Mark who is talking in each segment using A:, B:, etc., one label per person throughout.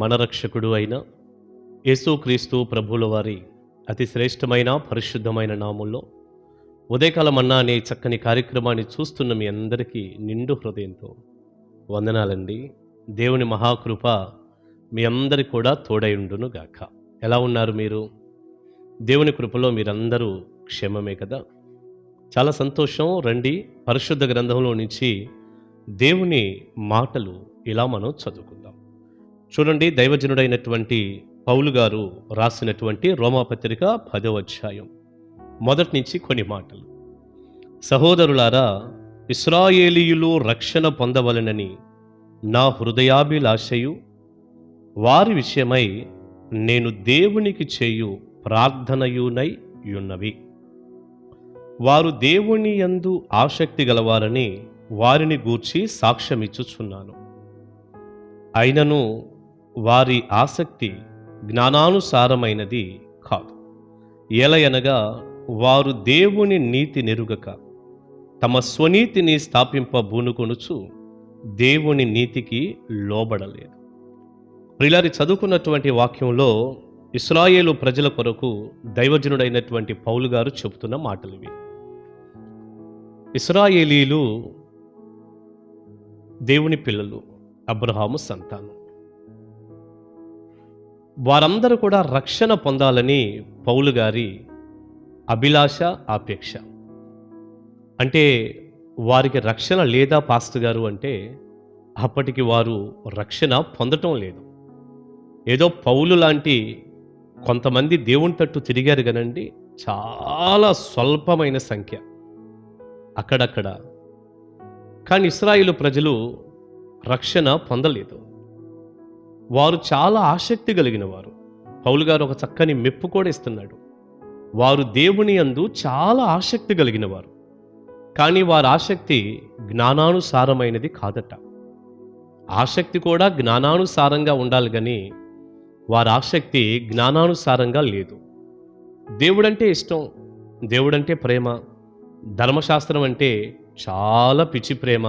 A: మన రక్షకుడు అయిన యేసుక్రీస్తు ప్రభువుల వారి అతి శ్రేష్టమైన పరిశుద్ధమైన నామంలో ఉదయకాలం అన్నా అనే చక్కని కార్యక్రమాన్ని చూస్తున్న మీ అందరికీ నిండు హృదయంతో వందనాలండి. దేవుని మహాకృప మీ అందరి కూడా తోడైండును గాక. ఎలా ఉన్నారు మీరు? దేవుని కృపలో మీరందరూ క్షేమమే కదా? చాలా సంతోషం. రండి, పరిశుద్ధ గ్రంథంలో నుంచి దేవుని మాటలు ఇలా మనం చదువుకుందాం. చూడండి, దైవజనుడైనటువంటి పౌలు గారు రాసినటువంటి రోమాపత్రిక 10వ అధ్యాయం మొదటి నుంచి కొన్ని మాటలు. సహోదరులారా, ఇశ్రాయేలీయులు రక్షణ పొందవలెనని నా హృదయాభిలాషయు వారి విషయమై నేను దేవునికి చేయు ప్రార్థనయునై యున్నవి. వారు దేవుని యందు ఆసక్తి గలవారని వారిని గూర్చి సాక్ష్యమిచ్చుచున్నాను. అయినను వారి ఆసక్తి జ్ఞానానుసారమైనది కాదు. ఏలయనగా వారు దేవుని నీతి నెరుగక తమ స్వనీతిని స్థాపింపబూనుకొనుచు దేవుని నీతికి లోబడలేదు. ప్రియులారి, చదువుకున్నటువంటి వాక్యంలో ఇశ్రాయేలు ప్రజల కొరకు దైవజనుడైనటువంటి పౌలు గారు చెబుతున్న మాటలు ఇవి. ఇశ్రాయేలీలు దేవుని పిల్లలు, అబ్రహాము సంతానం. వారందరూ కూడా రక్షణ పొందాలని పౌలు గారి అభిలాష, ఆపేక్ష. అంటే వారికి రక్షణ లేదా పాస్టర్ గారు అంటే అప్పటికి వారు రక్షణ పొందటం లేదు. ఏదో పౌలు లాంటి కొంతమంది దేవుని తట్టు తిరిగారు కనండి, చాలా స్వల్పమైన సంఖ్య అక్కడక్కడ. కానీ ఇశ్రాయేలు ప్రజలు రక్షణ పొందలేదు. వారు చాలా ఆసక్తి కలిగిన వారు. పౌలు గారు ఒక చక్కని మెప్పు కూడా ఇస్తున్నాడు. వారు దేవుని యందు చాలా ఆసక్తి కలిగిన వారు, కానీ వారి ఆసక్తి జ్ఞానానుసారమైనది కాదట. ఆసక్తి కూడా జ్ఞానానుసారంగా ఉండాలి, కానీ వారి ఆసక్తి జ్ఞానానుసారంగా లేదు. దేవుడంటే ఇష్టం, దేవుడంటే ప్రేమ, ధర్మశాస్త్రం అంటే చాలా పిచ్చి ప్రేమ.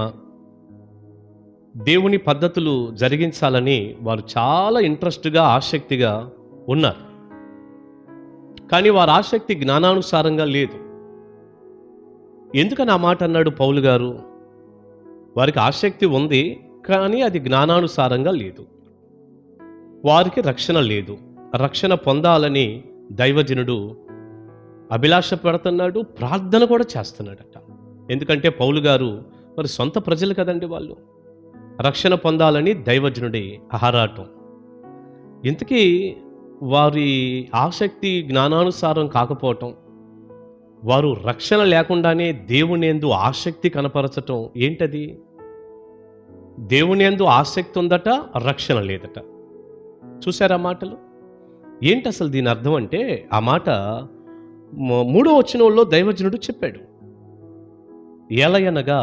A: దేవుని పద్ధతులు జరిగించాలని వారు చాలా ఇంట్రెస్ట్గా, ఆసక్తిగా ఉన్నారు. కానీ వారి ఆసక్తి జ్ఞానానుసారంగా లేదు. ఎందుకని ఆ మాట అన్నాడు పౌలు గారు? వారికి ఆసక్తి ఉంది, కానీ అది జ్ఞానానుసారంగా లేదు. వారికి రక్షణ లేదు. రక్షణ పొందాలని దైవజనుడు అభిలాష పడుతున్నాడు, ప్రార్థన కూడా చేస్తున్నాడట. ఎందుకంటే పౌలు గారు మరి సొంత ప్రజలు కదండి వాళ్ళు. రక్షణ పొందాలని దైవజనుడి ఆరాటం. ఇంతకీ వారి ఆసక్తి జ్ఞానానుసారం కాకపోవటం, వారు రక్షణ లేకుండానే దేవుని యందు ఆసక్తి కనపరచటం ఏంటది? దేవుని యందు ఆసక్తి ఉందట, రక్షణ లేదట. చూశారా మాటలు? ఏంటి అసలు దీని అర్థం అంటే, ఆ మాట 3వ వచనంలో దైవజనుడు చెప్పాడు. ఏలయనగా,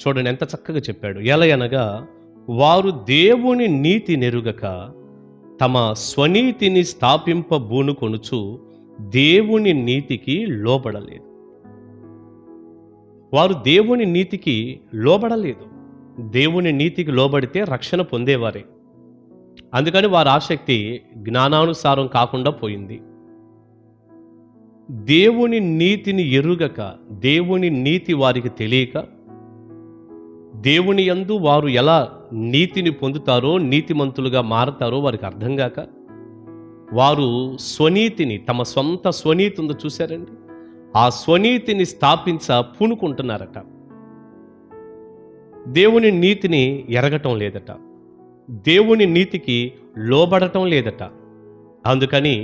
A: చూడండి ఎంత చక్కగా చెప్పాడు. ఏలయనగా వారు దేవుని నీతి నెరుగక తమ స్వనీతిని స్థాపింపబూనుకొనుచు దేవుని నీతికి లోబడలేదు. వారు దేవుని నీతికి లోబడలేదు. దేవుని నీతికి లోబడితే రక్షణ పొందేవారే. అందుకని వారి ఆసక్తి జ్ఞానానుసారం కాకుండా పోయింది. దేవుని నీతిని ఎరుగక, దేవుని నీతి వారికి తెలియక, దేవుని యందు వారు ఎలా నీతిని పొందుతారో, నీతిమంతులుగా మారతారో వారికి అర్థం కాక, వారు స్వనీతిని, తమ సొంత స్వనీతి ఉందో చూశారండి, ఆ స్వనీతిని పూనుకుంటున్నారట. దేవుని నీతిని ఎరగటం లేదట, దేవుని నీతికి లోబడటం లేదట. అందుకని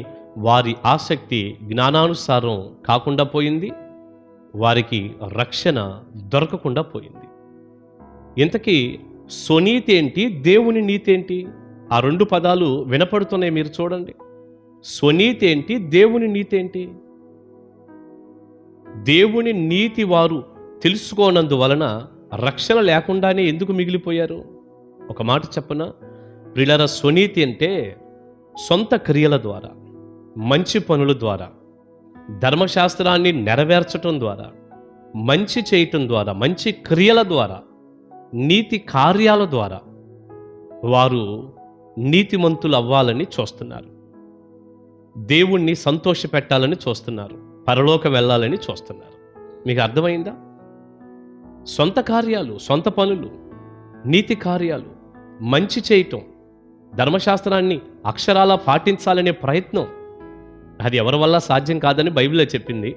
A: వారి ఆసక్తి జ్ఞానానుసారం కాకుండా పోయింది, వారికి రక్షణ దొరకకుండా పోయింది. ఇంతకీ స్వనీతి ఏంటి, దేవుని నీతి ఏంటి? ఆ 2 పదాలు వినపడుతున్నాయి, మీరు చూడండి. స్వనీతి ఏంటి, దేవుని నీతి ఏంటి? దేవుని నీతి వారు తెలుసుకోనందువలన రక్షణ లేకుండానే ఎందుకు మిగిలిపోయారు? ఒక మాట చెప్పనా ప్రియులారా, స్వనీతి అంటే సొంత క్రియల ద్వారా, మంచి పనుల ద్వారా, ధర్మశాస్త్రాన్ని నెరవేర్చటం ద్వారా, మంచి చేయటం ద్వారా, మంచి క్రియల ద్వారా, నీతి కార్యాల ద్వారా వారు నీతిమంతులు అవ్వాలని చూస్తున్నారు. దేవుణ్ణి సంతోషపెట్టాలని చూస్తున్నారు. పరలోకం వెళ్ళాలని చూస్తున్నారు. మీకు అర్థమైందా? సొంత కార్యాలు, సొంత పనులు, నీతి కార్యాలు, మంచి చేయటం, ధర్మశాస్త్రాన్ని అక్షరాలా పాటించాలనే ప్రయత్నం, అది ఎవరి వల్ల సాధ్యం కాదని బైబిల్లో చెప్పింది.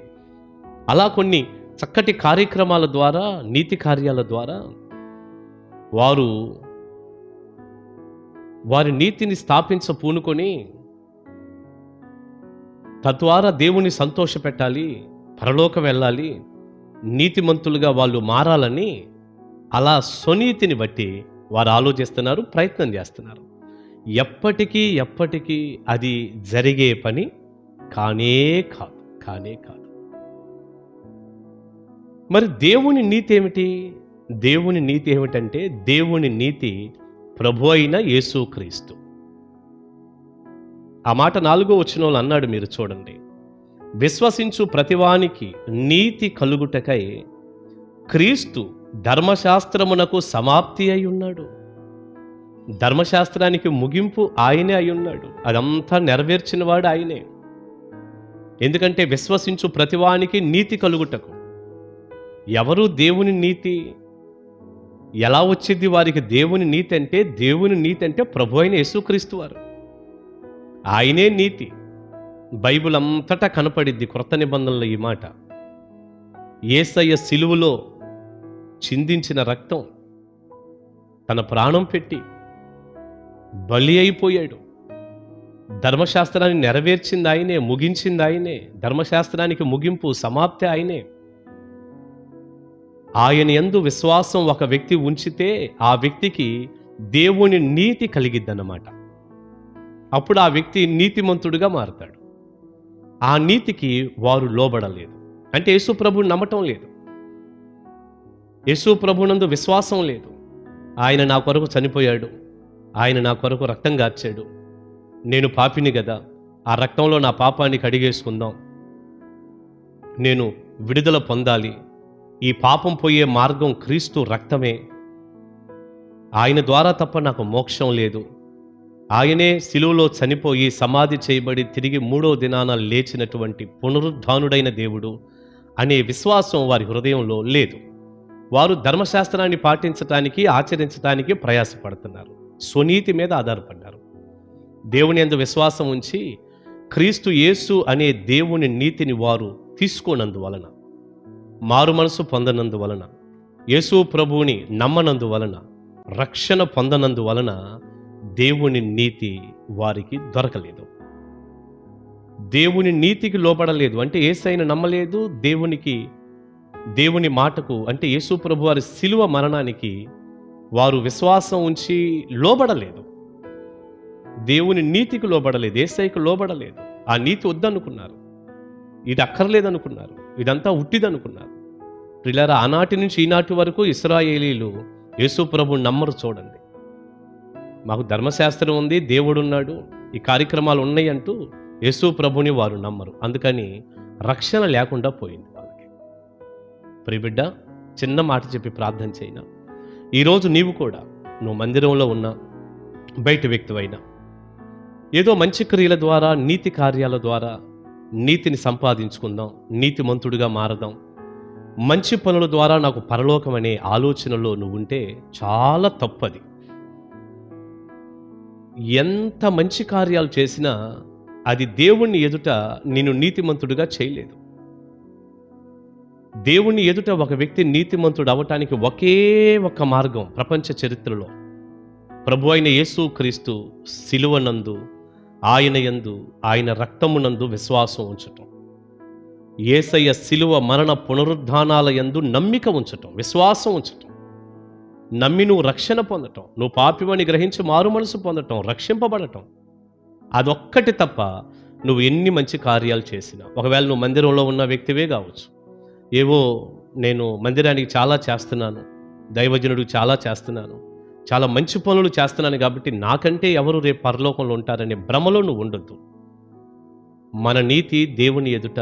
A: అలా కొన్ని చక్కటి కార్యక్రమాల ద్వారా, నీతి కార్యాల ద్వారా వారి నీతిని పూనుకొని తద్వారా దేవుని సంతోషపెట్టాలి, పరలోకం వెళ్ళాలి, నీతిమంతులుగా వాళ్ళు మారాలని అలా స్వనీతిని బట్టి వారు ఆలోచిస్తున్నారు, ప్రయత్నం చేస్తున్నారు. ఎప్పటికీ అది జరిగే పని కానే కాదు. మరి దేవుని నీతి ఏమిటి? దేవుని నీతి ఏమిటంటే, దేవుని నీతి ప్రభు అయిన యేసుక్రీస్తు. ఆ మాట 4వ వచనంలో అన్నాడు, మీరు చూడండి. విశ్వసించు ప్రతివానికి నీతి కలుగుటకై క్రీస్తు ధర్మశాస్త్రమునకు సమాప్తి అయి ఉన్నాడు. ధర్మశాస్త్రానికి ముగింపు ఆయనే అయి ఉన్నాడు. అదంతా నెరవేర్చిన వాడు ఆయనే. ఎందుకంటే విశ్వసించు ప్రతివానికి నీతి కలుగుటకు. ఎవరు దేవుని నీతి? ఎలా వచ్చింది వారికి దేవుని నీతి అంటే? దేవుని నీతి అంటే ప్రభు అయిన యేసుక్రీస్తు వారు. ఆయనే నీతి. బైబిల్ అంతటా కనపడిద్ది క్రొత్త నిబంధనలో ఈ మాట. యేసయ్య సిలువలో చిందించిన రక్తం, తన ప్రాణం పెట్టి బలి అయిపోయాడు. ధర్మశాస్త్రాన్ని నెరవేర్చింది ఆయనే, ముగించింది ఆయనే. ధర్మశాస్త్రానికి ముగింపు, సమాప్తి ఆయనే. ఆయన యందు విశ్వాసం ఒక వ్యక్తి ఉంచితే ఆ వ్యక్తికి దేవుని నీతి కలిగిద్దన్నమాట. అప్పుడు ఆ వ్యక్తి నీతిమంతుడిగా మారతాడు. ఆ నీతికి వారు లోబడలేదు. అంటే యేసు ప్రభువుని నమ్మటం లేదు, యేసు ప్రభువునందు విశ్వాసం లేదు. ఆయన నా కొరకు చనిపోయాడు, ఆయన నా కొరకు రక్తం గార్చాడు, నేను పాపిని కదా, ఆ రక్తంలో నా పాపాన్ని కడిగేసుకుందాం, నేను విడుదల పొందాలి, ఈ పాపం పోయే మార్గం క్రీస్తు రక్తమే, ఆయన ద్వారా తప్ప నాకు మోక్షం లేదు, ఆయనే సిలువలో చనిపోయి సమాధి చేయబడి తిరిగి 3వ దినాన లేచినటువంటి పునరుద్ధానుడైన దేవుడు అనే విశ్వాసం వారి హృదయంలో లేదు. వారు ధర్మశాస్త్రాన్ని పాటించటానికి, ఆచరించటానికి ప్రయాసపడుతున్నారు. స్వనీతి మీద ఆధారపడ్డారు. దేవుని యందు విశ్వాసం ఉంచి క్రీస్తు యేసు అనే దేవుని నీతిని వారు తీసుకోనందువలన, మారు మనసు పొందనందువలన, యేసు ప్రభువుని నమ్మనందువలన, రక్షణ పొందనందువలన దేవుని నీతి వారికి దొరకలేదు. దేవుని నీతికి లోబడలేదు అంటే యేసయ్యను నమ్మలేదు. దేవుని మాటకు అంటే యేసు ప్రభు వారి సిలువ మరణానికి వారు విశ్వాసం ఉంచి లోబడలేదు. దేవుని నీతికి లోబడలేదు, యేసయ్యకు లోబడలేదు. ఆ నీతి వద్దనుకున్నారు, ఇది అక్కర్లేదనుకున్నారు, ఇదంతా ఉట్టిదనుకున్నారు. ప్రియులారా, ఆనాటి నుంచి ఈనాటి వరకు ఇశ్రాయేలీలు యేసు ప్రభువుని నమ్మరు. చూడండి, మాకు ధర్మశాస్త్రం ఉంది, దేవుడున్నాడు, ఈ కార్యక్రమాలు ఉన్నాయి అంటూ యేసు ప్రభుని వారు నమ్మరు. అందుకని రక్షణ లేకుండా పోయింది వాళ్ళకి. ప్రియబిడ్డ, చిన్న మాట చెప్పి ప్రార్థన చేయనా. ఈరోజు నువ్వు మందిరంలో ఉన్నా, బయట వ్యక్తివైనా, ఏదో మంచి క్రియల ద్వారా, నీతి కార్యాల ద్వారా నీతిని సంపాదించుకుందాం, నీతిమంతుడిగా మారదాం, మంచి పనుల ద్వారా నాకు పరలోకం అనే ఆలోచనలో నువ్వుంటే చాలా తప్పది. ఎంత మంచి కార్యాలు చేసినా అది దేవుణ్ణి ఎదుట నేను నీతిమంతుడిగా చేయలేదు. దేవుని ఎదుట ఒక వ్యక్తి నీతిమంతుడు అవటానికి ఒకే ఒక మార్గం ప్రపంచ చరిత్రలో, ప్రభు అయిన యేసుక్రీస్తు సిలువనందు, ఆయన యందు, ఆయన రక్తమునందు విశ్వాసం ఉంచటం, యేసయ్య సిలువ మరణ పునరుద్ధానాల యందు నమ్మిక ఉంచటం, విశ్వాసం ఉంచటం, నమ్మి నువ్వు రక్షణ పొందటం, నువ్వు పాపివని గ్రహించి మారు మనసు పొందటం, రక్షింపబడటం, అదొక్కటి తప్ప నువ్వు ఎన్ని మంచి కార్యాలు చేసినా, ఒకవేళ నువ్వు మందిరంలో ఉన్న వ్యక్తివే కావచ్చు, ఏవో నేను మందిరానికి చాలా చేస్తున్నాను, దైవజనుడికి చాలా చేస్తున్నాను, చాలా మంచి పనులు చేస్తున్నాను కాబట్టి నాకంటే ఎవరు రేపు పరలోకంలో ఉంటారనే భ్రమలో నువ్వు ఉండొద్దు. మన నీతి దేవుని ఎదుట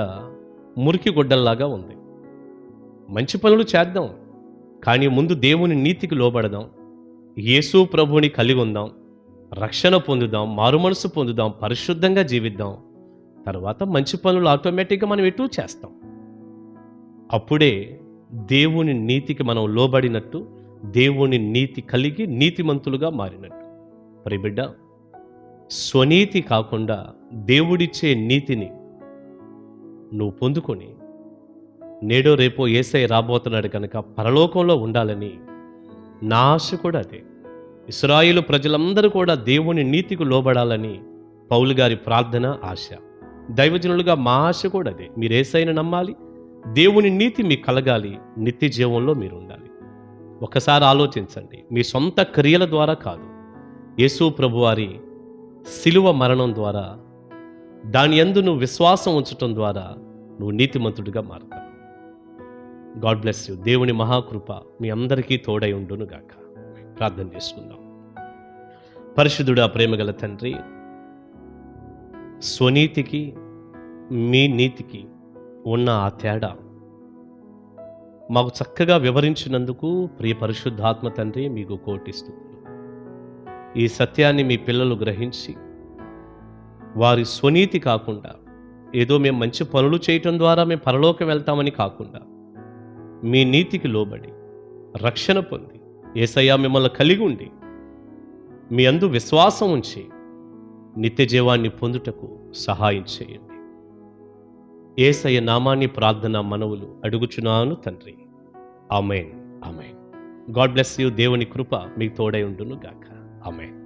A: మురికి గుడ్డల్లాగా ఉంది. మంచి పనులు చేద్దాం, కానీ ముందు దేవుని నీతికి లోబడదాం, యేసు ప్రభువుని కలిగి ఉందాం, రక్షణ పొందుదాం, మారుమనసు పొందుదాం, పరిశుద్ధంగా జీవిద్దాం. తర్వాత మంచి పనులు ఆటోమేటిక్గా మనం ఎటూ చేస్తాం. అప్పుడే దేవుని నీతికి మనం లోబడినట్టు, దేవుని నీతి కలిగి నీతిమంతులుగా మారినట్టు. ప్రియబిడ్డ, స్వనీతి కాకుండా దేవుడిచ్చే నీతిని నువ్వు పొందుకొని నేడో రేపో యేసయ్య రాబోతున్నాడు కనుక పరలోకంలో ఉండాలని నా ఆశ కూడా అదే. ఇశ్రాయేలు ప్రజలందరూ కూడా దేవుని నీతికి లోబడాలని పౌలు గారి ప్రార్థన, ఆశ. దైవజనులుగా మా ఆశ కూడా అదే. మీరు యేసయ్యను నమ్మాలి, దేవుని నీతి మీకు కలగాలి, నిత్య జీవంలో మీరు ఉండాలి. ఒకసారి ఆలోచించండి, మీ సొంత క్రియల ద్వారా కాదు, యేసు ప్రభువారి శిలువ మరణం ద్వారా, దాని యందు నువ్వు విశ్వాసం ఉంచటం ద్వారా నువ్వు నీతిమంతుడిగా మారుతావు. God bless you. దేవుని మహాకృప మీ అందరికీ తోడై ఉండును గాక. ప్రార్థన చేసుకుందాం. పరిశుద్ధుడా, ప్రేమగల తండ్రి, స్వనీతికి మీ నీతికి ఉన్న ఆ తేడా మాకు చక్కగా వివరించినందుకు ప్రియ పరిశుద్ధాత్మ తండ్రి, మీకు కోటి స్తుతులు. ఈ సత్యాన్ని మీ పిల్లలు గ్రహించి వారి స్వనీతి కాకుండా, ఏదో మేము మంచి పనులు చేయటం ద్వారా మేము పరలోకం వెళ్తామని కాకుండా, మీ నీతికి లోబడి రక్షణ పొంది యేసయ్య మిమ్మల్ని కలిగి ఉండి మీ అందు విశ్వాసం ఉంచి నిత్య జీవాన్ని పొందుటకు సహాయం చేయండి. యేసయ్య నామాన్ని ప్రార్థన మనవులు అడుగుచున్నాను తండ్రి. ఆమేన్, ఆమేన్. God bless you. దేవుని కృప మీకు తోడై ఉండును గాక. ఆమేన్.